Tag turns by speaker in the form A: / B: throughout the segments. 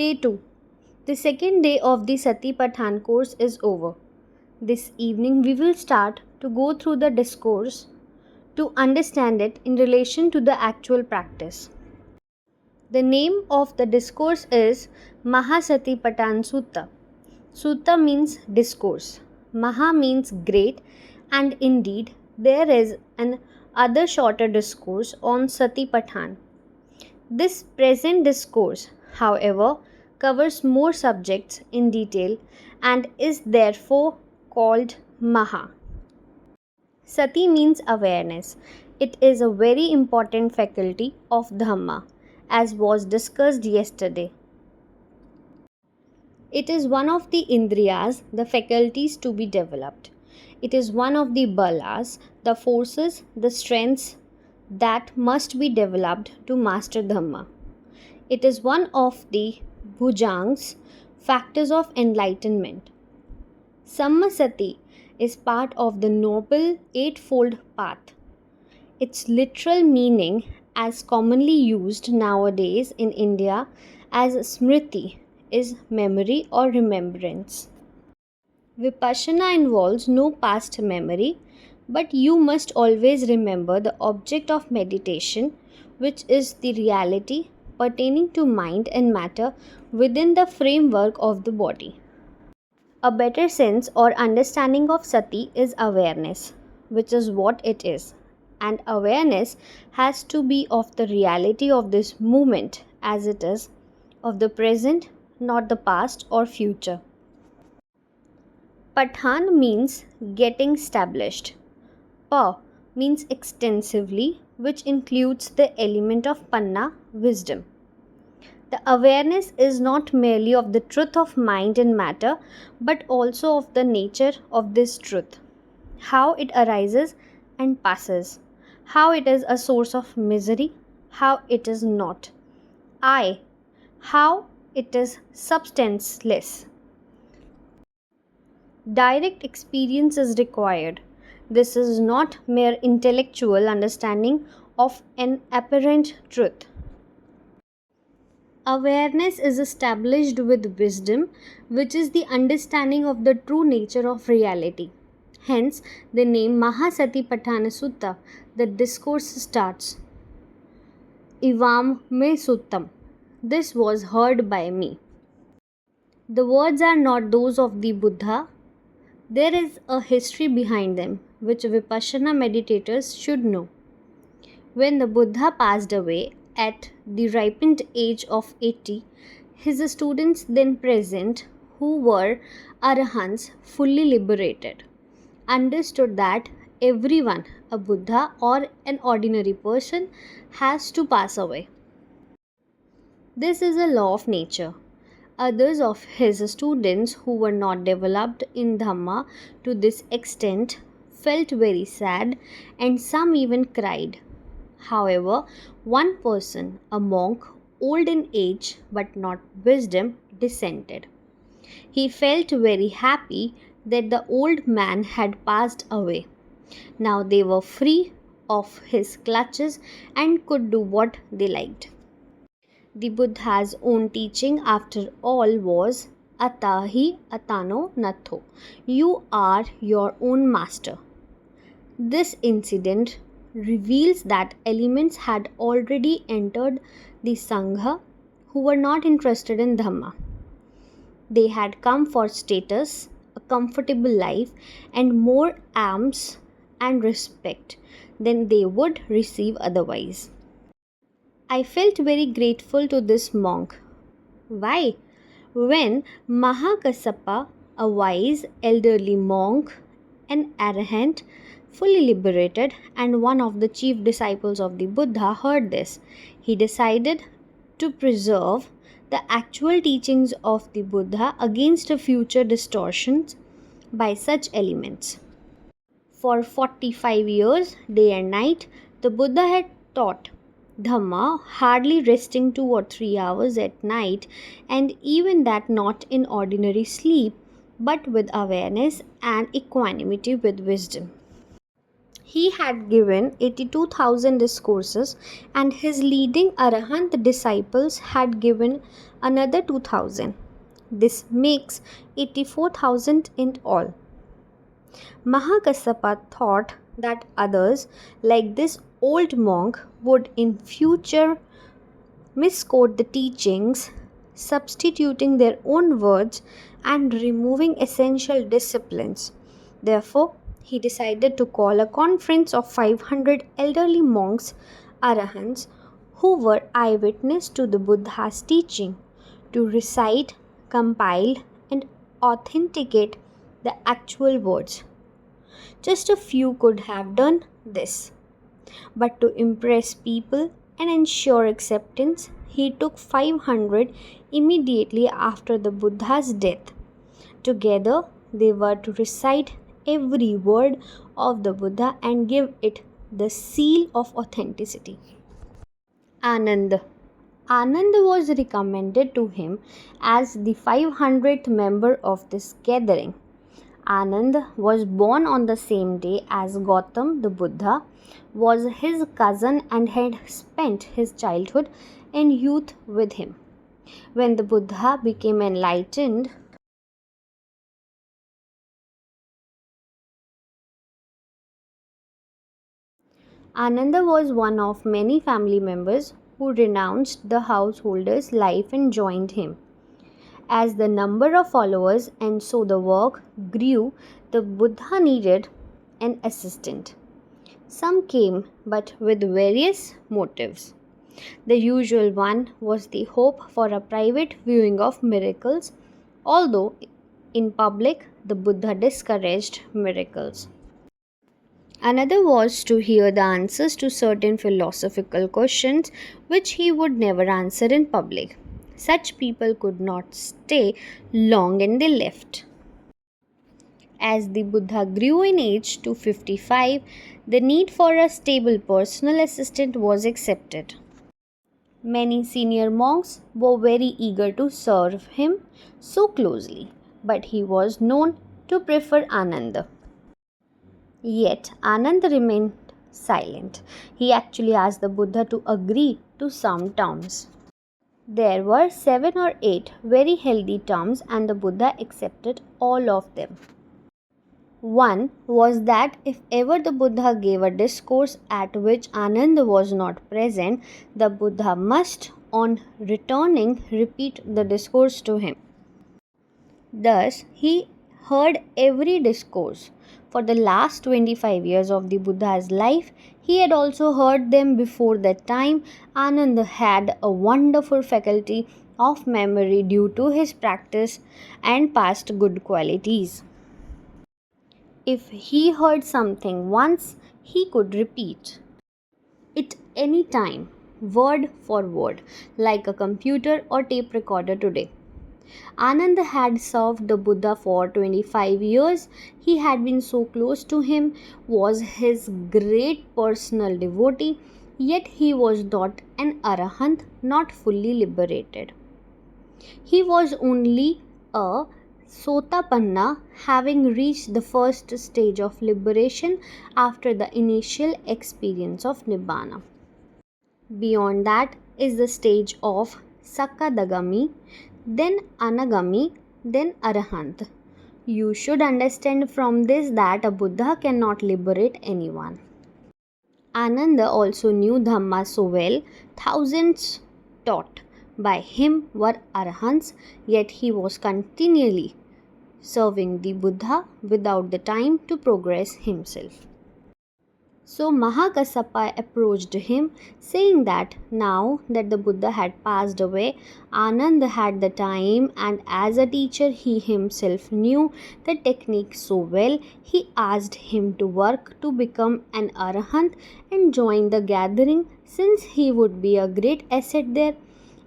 A: Day 2. The second day of the Satipatthana course is over. This evening we will start to go through the discourse to understand it in relation to the actual practice. The name of the discourse is Mahasatipatthana Sutta. Sutta means discourse. Maha means great, and indeed there is an other shorter discourse on Satipatthana. This present discourse, however, covers more subjects in detail and is therefore called Maha. Sati means awareness. It is a very important faculty of Dhamma, as was discussed yesterday. It is one of the Indriyas, the faculties to be developed. It is one of the balas, the forces, the strengths that must be developed to master Dhamma. It is one of the bhujangs, factors of enlightenment. Sammasati is part of the Noble Eightfold Path. Its literal meaning, as commonly used nowadays in India as smriti, is memory or remembrance. Vipassana involves no past memory, but you must always remember the object of meditation, which is the reality pertaining to mind and matter within the framework of the body. A better sense or understanding of sati is awareness, which is what it is, and awareness has to be of the reality of this moment as it is, of the present, not the past or future. Pathan means getting established. Pa means extensively, which includes the element of panna, wisdom. The awareness is not merely of the truth of mind and matter, but also of the nature of this truth, how it arises and passes, how it is a source of misery, how it is not, how it is substanceless. Direct experience is required. This is not mere intellectual understanding of an apparent truth. Awareness is established with wisdom, which is the understanding of the true nature of reality. Hence, the name Mahasatipatthana Sutta, the discourse starts. Ivam me suttam. This was heard by me. The words are not those of the Buddha. There is a history behind them, which Vipassana meditators should know. When the Buddha passed away at the ripened age of 80, his students then present, who were arahants fully liberated, understood that everyone, a Buddha or an ordinary person, has to pass away. This is a law of nature. Others of his students who were not developed in Dhamma to this extent felt very sad, and some even cried. However, one person, a monk, old in age but not wisdom, dissented. He felt very happy that the old man had passed away. Now they were free of his clutches and could do what they liked. The Buddha's own teaching, after all, was Atahi Atano Natho. You are your own master. This incident reveals that elements had already entered the Sangha who were not interested in Dhamma. They had come for status, a comfortable life, and more alms and respect than they would receive otherwise. I felt very grateful to this monk. Why? When Mahakassapa, a wise elderly monk, an arahant, fully liberated, and one of the chief disciples of the Buddha, heard this, he decided to preserve the actual teachings of the Buddha against future distortions by such elements. For 45 years, day and night, the Buddha had taught Dhamma, hardly resting 2 or 3 hours at night, and even that not in ordinary sleep, but with awareness and equanimity with wisdom. He had given 82,000 discourses, and his leading Arahant disciples had given another 2,000. This makes 84,000 in all. Mahakassapa thought that others, like this old monk, would in future misquote the teachings, substituting their own words and removing essential disciplines. Therefore, he decided to call a conference of 500 elderly monks, arahants, who were eyewitness to the Buddha's teaching, to recite, compile, and authenticate the actual words. Just a few could have done this. But to impress people and ensure acceptance, he took 500 immediately after the Buddha's death. Together, they were to recite every word of the Buddha and give it the seal of authenticity. Anand. Anand was recommended to him as the 500th member of this gathering. Anand was born on the same day as Gautam the Buddha, was his cousin, and had spent his childhood and youth with him. When the Buddha became enlightened, Ananda was one of many family members who renounced the householder's life and joined him. As the number of followers and so the work grew, the Buddha needed an assistant. Some came, but with various motives. The usual one was the hope for a private viewing of miracles, although in public the Buddha discouraged miracles. Another was to hear the answers to certain philosophical questions which he would never answer in public. Such people could not stay long and they left. As the Buddha grew in age to 55, the need for a stable personal assistant was accepted. Many senior monks were very eager to serve him so closely, but he was known to prefer Ananda. Yet Ananda remained silent. He actually asked the Buddha to agree to some terms. There were 7 or 8 very healthy terms, and the Buddha accepted all of them. One was that if ever the Buddha gave a discourse at which Ananda was not present, the Buddha must, on returning, repeat the discourse to him. Thus, he heard every discourse. For the last 25 years of the Buddha's life, he had also heard them before that time. Ananda had a wonderful faculty of memory due to his practice and past good qualities. If he heard something once, he could repeat it any time, word for word, like a computer or tape recorder today. Ananda had served the Buddha for 25 years. He had been so close to him, was his great personal devotee, yet he was not an arahant, not fully liberated. He was only a Sotapanna, having reached the first stage of liberation after the initial experience of Nibbana. Beyond that is the stage of Sakadagami, then Anagami, then Arahant. You should understand from this that a Buddha cannot liberate anyone. Ananda also knew Dhamma so well, thousands taught by him were Arahants, yet he was continually serving the Buddha without the time to progress himself. So Mahakassapa approached him, saying that now that the Buddha had passed away, Ananda had the time, and as a teacher he himself knew the technique so well, he asked him to work to become an arahant and join the gathering, since he would be a great asset there.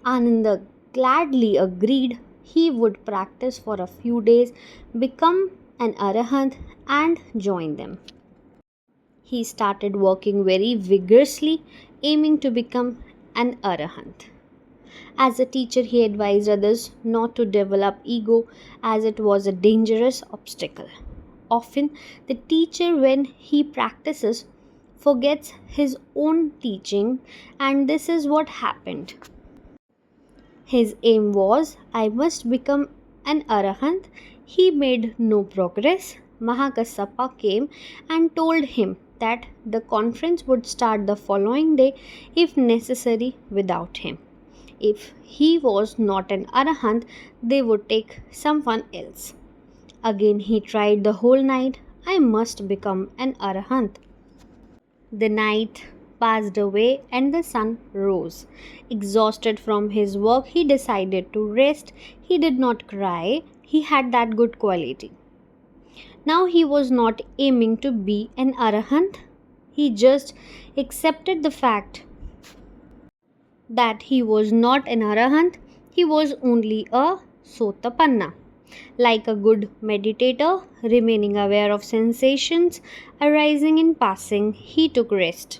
A: Ananda gladly agreed. He would practice for a few days, become an arahant, and join them. He started working very vigorously, aiming to become an arahant. As a teacher, he advised others not to develop ego, as it was a dangerous obstacle. Often, the teacher, when he practices, forgets his own teaching, and this is what happened. His aim was, I must become an arahant. He made no progress. Mahakassapa came and told him that the conference would start the following day if necessary without him. If he was not an arahant, they would take someone else. Again he tried the whole night. I must become an arahant. The night passed away and the sun rose. Exhausted from his work, he decided to rest. He did not cry. He had that good quality. Now he was not aiming to be an arahant. He just accepted the fact that he was not an arahant. He was only a sotapanna. Like a good meditator, remaining aware of sensations arising in passing, he took rest.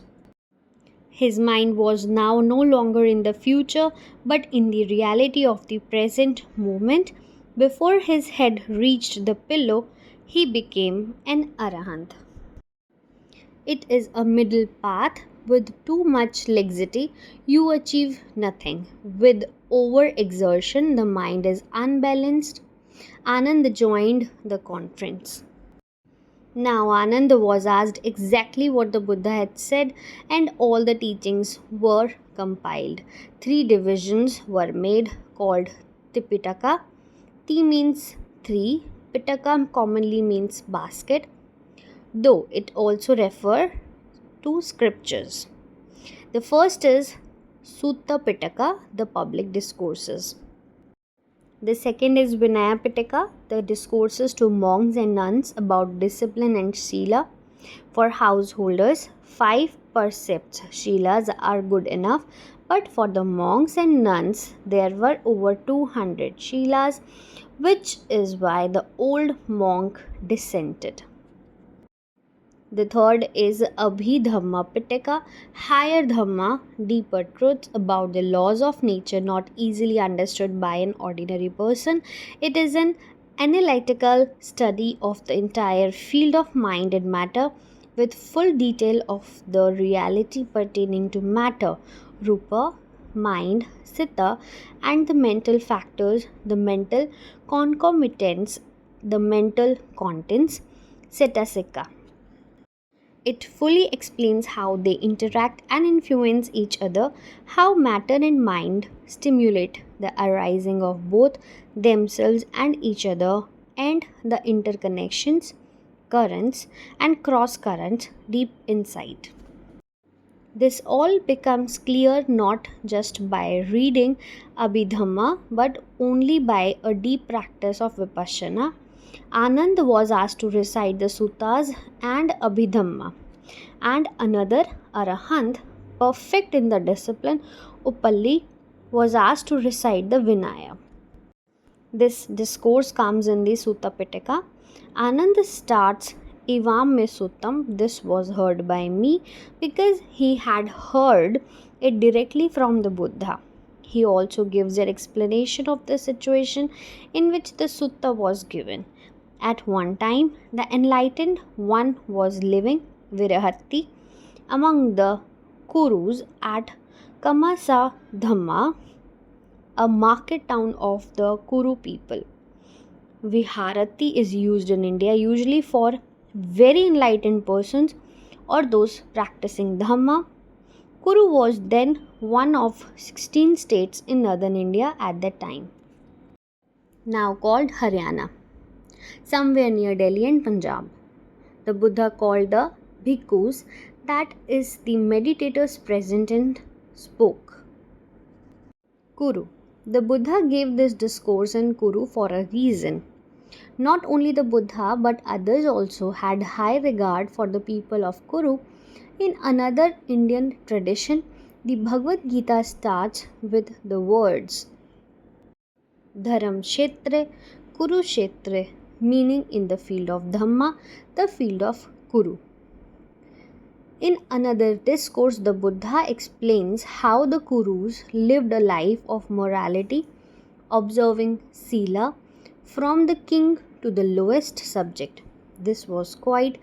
A: His mind was now no longer in the future but in the reality of the present moment. Before his head reached the pillow, he became an arahant. It is a middle path. With too much laxity, you achieve nothing. With overexertion, the mind is unbalanced. Anand joined the conference. Now Anand was asked exactly what the Buddha had said, and all the teachings were compiled. 3 divisions were made called Tipitaka. Ti means 3, Pitaka commonly means basket, though it also refers to scriptures. The first is Sutta Pitaka, the public discourses. The second is Vinaya Pitaka, the discourses to monks and nuns about discipline and Shila. For householders, 5 precepts Shilas are good enough, but for the monks and nuns, there were over 200 Shilas, which is why the old monk dissented. The third is Abhidhamma Pitaka, higher Dhamma, deeper truths about the laws of nature not easily understood by an ordinary person. It is an analytical study of the entire field of mind and matter with full detail of the reality pertaining to matter, Rupa, mind, Citta, and the mental factors, the mental concomitants, the mental contents, Cetasika. It fully explains how they interact and influence each other, how matter and mind stimulate the arising of both themselves and each other, and the interconnections, currents, and cross currents deep inside. This all becomes clear not just by reading Abhidhamma but only by a deep practice of Vipassana. Anand was asked to recite the suttas and Abhidhamma, and another arahant, perfect in the discipline, Upalli, was asked to recite the Vinaya. This discourse comes in the Sutta Pitaka. Anand starts Evam me suttam, this was heard by me, because he had heard it directly from the Buddha. He also gives an explanation of the situation in which the sutta was given. At one time, the enlightened one was living, Virahatti, among the Kurus at Kamasa Dhamma, a market town of the Kuru people. Viharati is used in India usually for very enlightened persons or those practicing Dhamma. Kuru was then one of 16 states in northern India at that time, now called Haryana, somewhere near Delhi and Punjab. The Buddha called the bhikkhus, that is the meditators present, and spoke. Kuru. The Buddha gave this discourse in Kuru for a reason. Not only the Buddha but others also had high regard for the people of Kuru. In another Indian tradition, the Bhagavad Gita starts with the words Dharam Kshetre, Kurukshetre, meaning in the field of Dhamma, the field of Kuru. In another discourse, the Buddha explains how the Kurus lived a life of morality, observing Sila from the king to the lowest subject. This was quite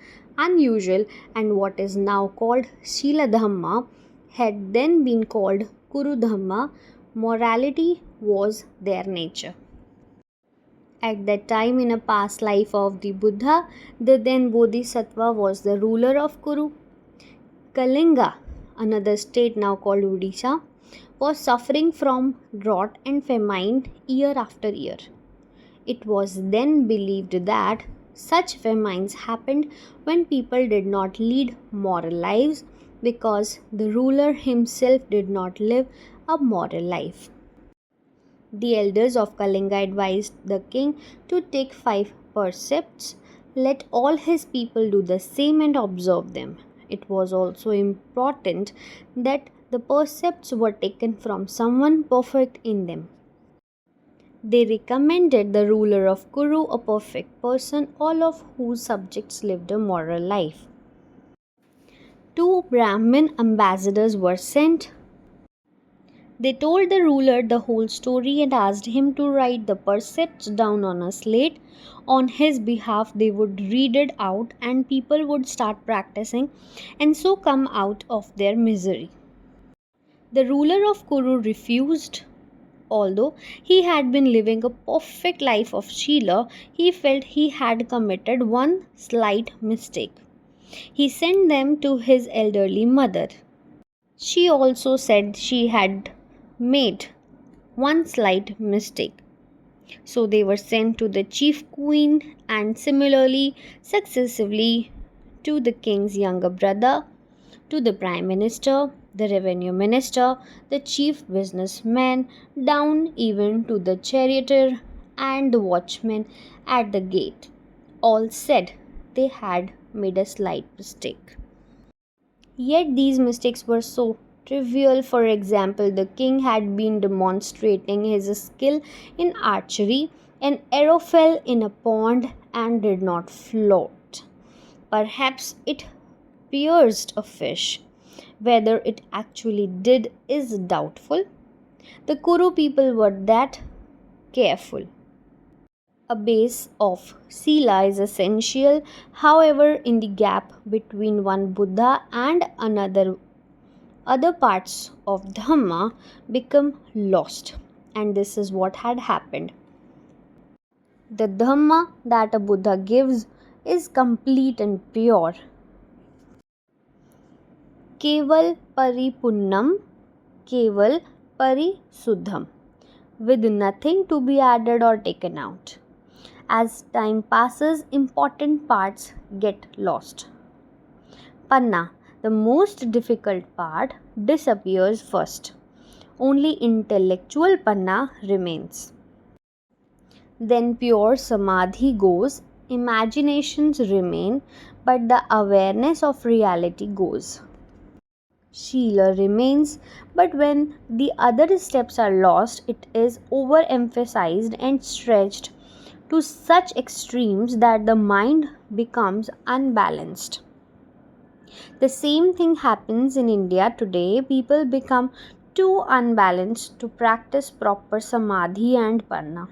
A: unusual, and what is now called Shila Dhamma had then been called Kuru Dhamma. Morality was their nature. At that time, in a past life of the Buddha, the then Bodhisattva was the ruler of Kuru. Kalinga, another state now called Odisha, was suffering from drought and famine year after year. It was then believed that such famines happened when people did not lead moral lives because the ruler himself did not live a moral life. The elders of Kalinga advised the king to take 5 precepts, let all his people do the same and observe them. It was also important that the precepts were taken from someone perfect in them. They recommended the ruler of Kuru a perfect person, all of whose subjects lived a moral life. 2 Brahmin ambassadors were sent. They told the ruler the whole story and asked him to write the precepts down on a slate. On his behalf, they would read it out and people would start practicing and so come out of their misery. The ruler of Kuru refused. Although he had been living a perfect life of Shila, he felt he had committed one slight mistake. He sent them to his elderly mother. She also said she had made one slight mistake. So they were sent to the chief queen and similarly successively to the king's younger brother, to the prime minister, the revenue minister, the chief businessman, down even to the charioteer and the watchman at the gate. All said they had made a slight mistake. Yet these mistakes were so trivial. For example, the king had been demonstrating his skill in archery. An arrow fell in a pond and did not float. Perhaps it pierced a fish. Whether it actually did is doubtful. The Kuru people were that careful. A base of Sila is essential. However, in the gap between one Buddha and another, other parts of Dhamma become lost. And this is what had happened. The Dhamma that a Buddha gives is complete and pure. Keval Paripunnam, Keval Parisuddham, with nothing to be added or taken out. As time passes, important parts get lost. Panna, the most difficult part, disappears first. Only intellectual panna remains. Then pure samadhi goes, imaginations remain, but the awareness of reality goes. Shila remains, but when the other steps are lost, it is overemphasized and stretched to such extremes that the mind becomes unbalanced. The same thing happens in India today. People become too unbalanced to practice proper samadhi and panna.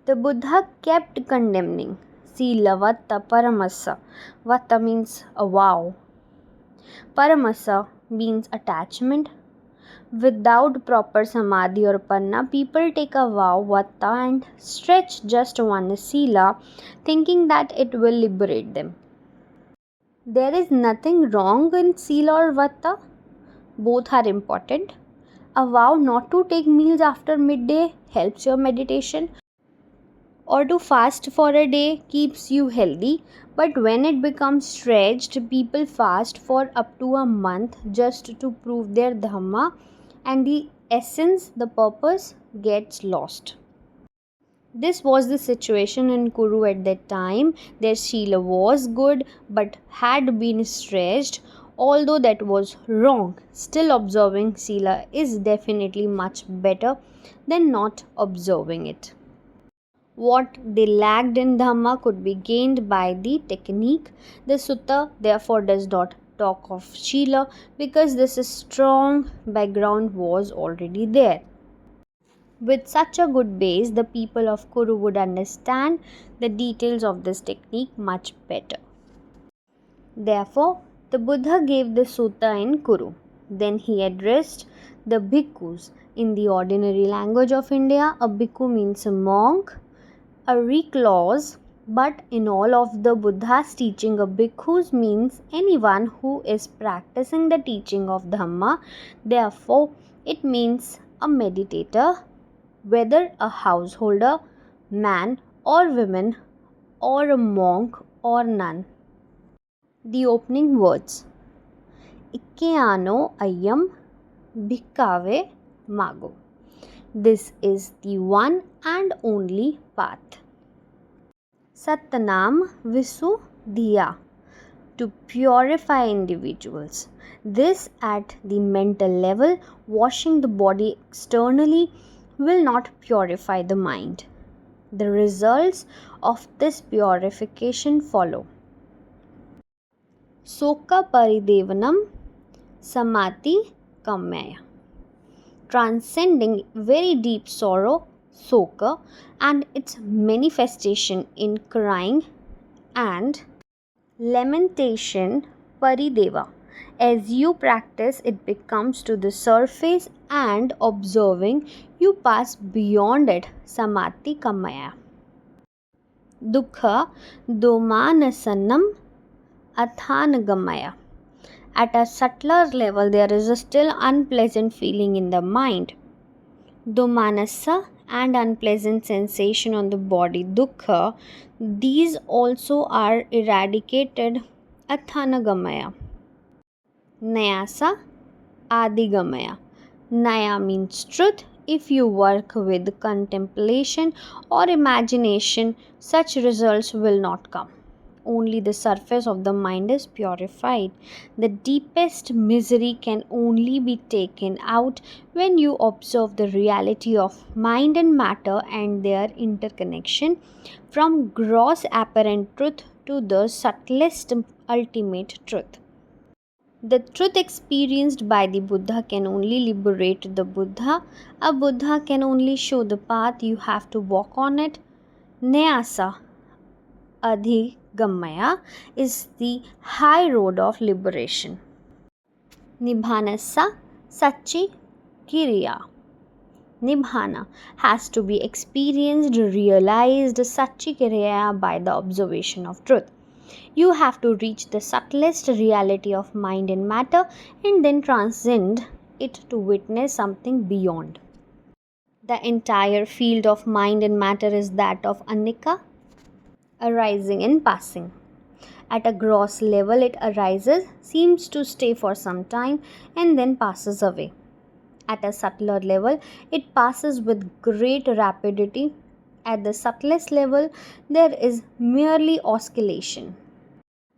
A: The Buddha kept condemning Sila Vatta Paramasa. Vatta means a vow. Paramasa means attachment. Without proper samadhi or panna, people take a vow, vatta, and stretch just one sila, thinking that it will liberate them. There is nothing wrong in sila or vatta. Both are important. A vow not to take meals after midday helps your meditation, or to fast for a day keeps you healthy. But when it becomes stretched, people fast for up to a month just to prove their dhamma, and the essence, the purpose, gets lost. This was the situation in Kuru at that time. Their Shila was good but had been stretched. Although that was wrong, still observing Shila is definitely much better than not observing it. What they lacked in Dhamma could be gained by the technique. The Sutta therefore does not talk of Shila because this strong background was already there. With such a good base, the people of Kuru would understand the details of this technique much better. Therefore, the Buddha gave the sutta in Kuru. Then he addressed the bhikkhus. In the ordinary language of India, a bhikkhu means a monk, a recluse, but in all of the Buddha's teaching, a bhikkhus means anyone who is practicing the teaching of Dhamma. Therefore, it means a meditator, whether a householder, man or woman, or a monk or nun. The opening words: Ikkeyano ayam bhikkhave mago. This is the one and only path. Sattanam Visuddhiya, to purify individuals. This at the mental level, washing the body externally will not purify the mind. The results of this purification follow. Soka Paridevanam Samati Kamaya. Transcending very deep sorrow, soka, and its manifestation in crying and lamentation, parideva. As you practice, it becomes to the surface, and observing, you pass beyond it, samati kamaya. Dukha domanasanam athanagamaya. At a subtler level, there is a still unpleasant feeling in the mind, domanasa, and unpleasant sensation on the body, dukkha. These also are eradicated, athanagamaya. Nyasa, adigamaya. Naya means truth. If you work with contemplation or imagination, such results will not come. Only the surface of the mind is purified. The deepest misery can only be taken out when you observe the reality of mind and matter and their interconnection, from gross apparent truth to the subtlest ultimate truth. The truth experienced by the Buddha can only liberate the Buddha. A Buddha can only show the path, you have to walk on it. Nyasa, Adhigamaya, is the high road of liberation. Nibhanasa Sachi Kiriya. Nibhana has to be experienced, realized, Sachi Kiriya, by the observation of truth. You have to reach the subtlest reality of mind and matter and then transcend it to witness something beyond. The entire field of mind and matter is that of anicca, arising and passing. At a gross level, it arises, seems to stay for some time, and then passes away. At a subtler level, it passes with great rapidity. At the subtlest level, there is merely oscillation.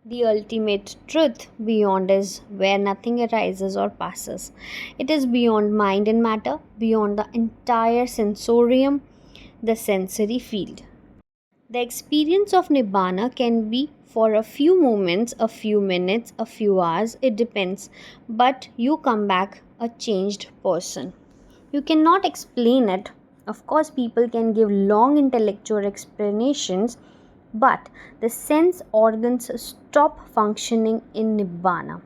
A: The ultimate truth beyond is where nothing arises or passes. It is beyond mind and matter, beyond the entire sensorium, the sensory field. The experience of Nibbana can be for a few moments, a few minutes, a few hours, it depends, but you come back a changed person. You cannot explain it. Of course, people can give long intellectual explanations, but the sense organs stop functioning in Nibbana.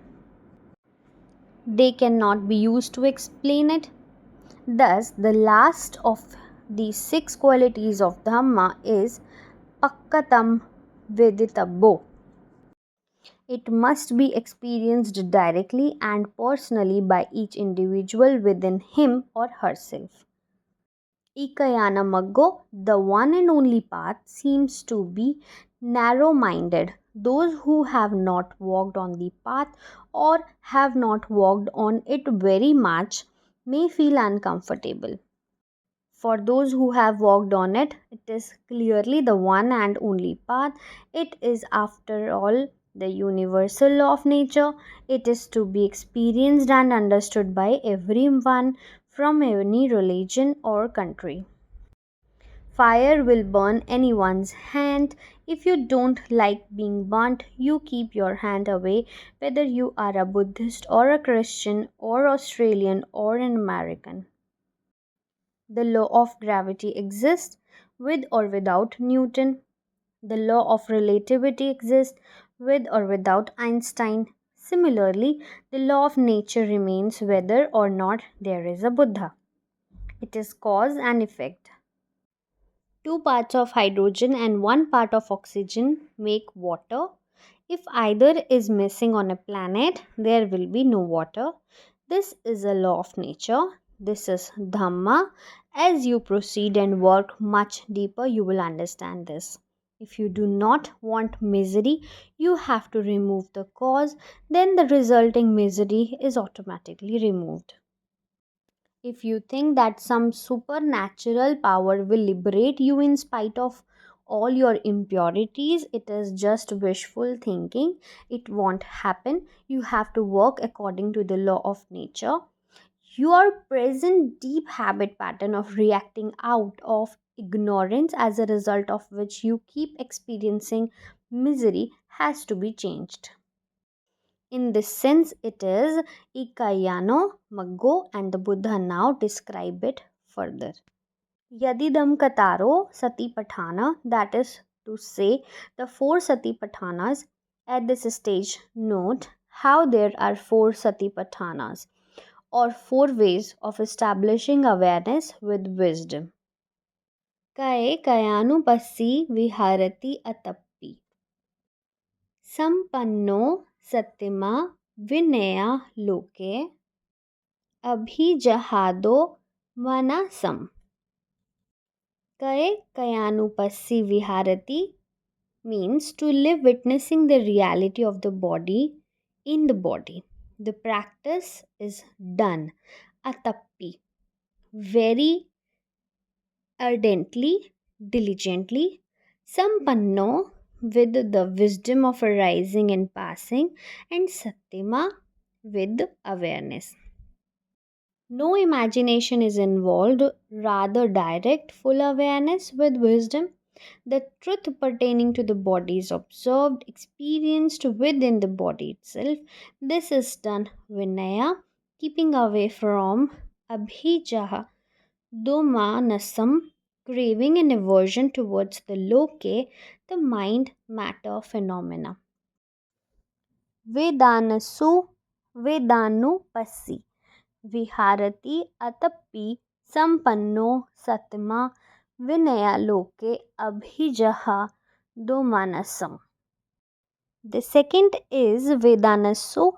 A: They cannot be used to explain it. Thus, the last of the 6 qualities of Dhamma is Pakkatam Veditabo. It must be experienced directly and personally by each individual within him or herself. Ikayana Maggo, the one and only path, seems to be narrow minded. Those who have not walked on the path or have not walked on it very much may feel uncomfortable. For those who have walked on it, it is clearly the one and only path. It is, after all, the universal law of nature. It is to be experienced and understood by everyone from any religion or country. Fire will burn anyone's hand. If you don't like being burnt, you keep your hand away, whether you are a Buddhist or a Christian or Australian or an American. The law of gravity exists with or without Newton. The law of relativity exists with or without Einstein. Similarly, the law of nature remains whether or not there is a Buddha. It is cause and effect. Two parts of hydrogen and one part of oxygen make water. If either is missing on a planet, there will be no water. This is a law of nature. This is Dhamma. As you proceed and work much deeper, you will understand this. If you do not want misery, you have to remove the cause, then the resulting misery is automatically removed. If you think that some supernatural power will liberate you in spite of all your impurities, it is just wishful thinking. It won't happen. You have to work according to the law of nature. Your present deep habit pattern of reacting out of ignorance, as a result of which you keep experiencing misery, has to be changed. In this sense, it is Ikayano, Maggo, and the Buddha now describe it further. Yadidam Kataro Satipatthana, that is to say, the four Satipathanas. At this stage, note how there are four Satipathanas, or four ways of establishing awareness with wisdom. Kae Kayanupassi Viharati Atappi. Sampanno Satima Vinaya Loke Abhijahado Manasam. Kae Kayanupassi Viharati means to live witnessing the reality of the body in the body. The practice is done atappi, very ardently, diligently, sampanno, with the wisdom of arising and passing, and satima, with awareness. No imagination is involved, rather direct, full awareness with wisdom. The truth pertaining to the body is observed, experienced within the body itself. This is done vinaya, keeping away from abhijaha, domanasam, craving and aversion towards the loke, the mind matter phenomena. Vedanasu, Vedanupassi, Viharati Atappi, Sampanno Satima, Vinaya Loke, Abhijaha Domanasam. The second is Vedanasu,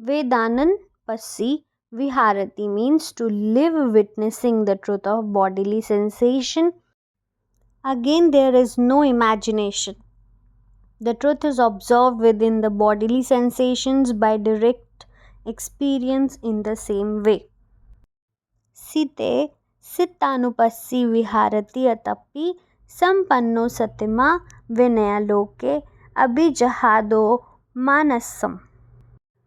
A: Vedanan Passi, Viharati means to live witnessing the truth of bodily sensation. Again, there is no imagination. The truth is observed within the bodily sensations by direct experience in the same way. Site Sittanupassi Viharati Atappi Sampanno Satima Vinaya Loke Abhijahado Manasam.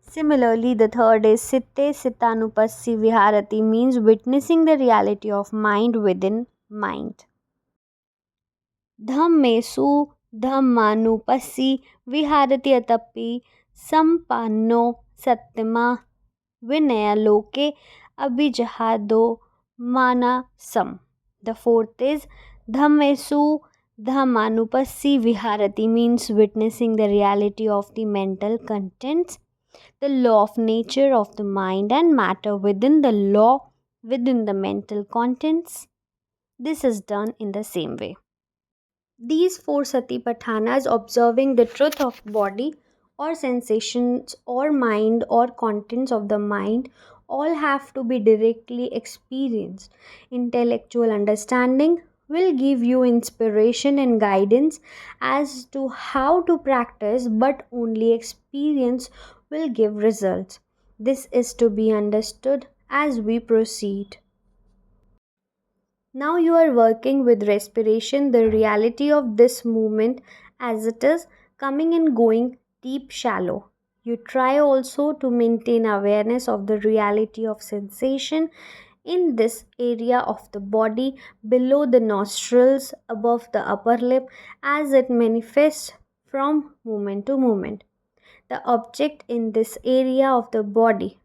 A: Similarly, the third is Sitte Sittanupassi Viharati means witnessing the reality of mind within mind. Dhammesu Dhammanupassi Viharati Atappi Sampanno Satima Vinaya Loke Abhijahado Manasam. The fourth is Dhammesu Dhammanupassi Viharati means witnessing the reality of the mental contents, the law of nature of the mind and matter within the law within the mental contents. This is done in the same way. These four satipathanas, observing the truth of body or sensations or mind or contents of the mind, all have to be directly experienced. Intellectual understanding will give you inspiration and guidance as to how to practice, but only experience will give results. This is to be understood as we proceed. Now you are working with respiration, the reality of this movement as it is coming and going, deep, shallow. You try also to maintain awareness of the reality of sensation in this area of the body, below the nostrils, above the upper lip, as it manifests from moment to moment. The object in this area of the body.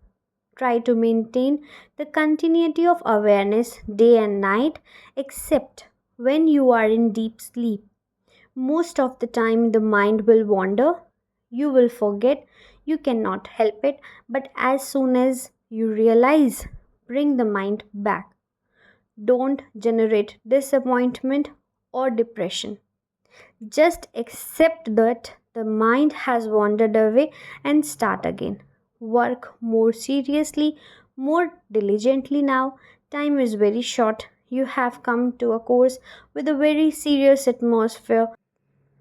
A: Try to maintain the continuity of awareness day and night, except when you are in deep sleep. Most of the time, the mind will wander. You will forget, you cannot help it, but as soon as you realize, bring the mind back. Don't generate disappointment or depression. Just accept that the mind has wandered away and start again. Work more seriously, more diligently now. Time is very short. You have come to a course with a very serious atmosphere,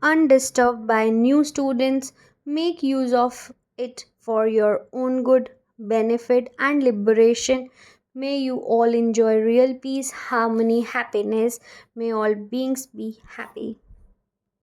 A: undisturbed by new students. Make use of it for your own good, benefit, and liberation. May you all enjoy real peace, harmony, happiness. May all beings be happy.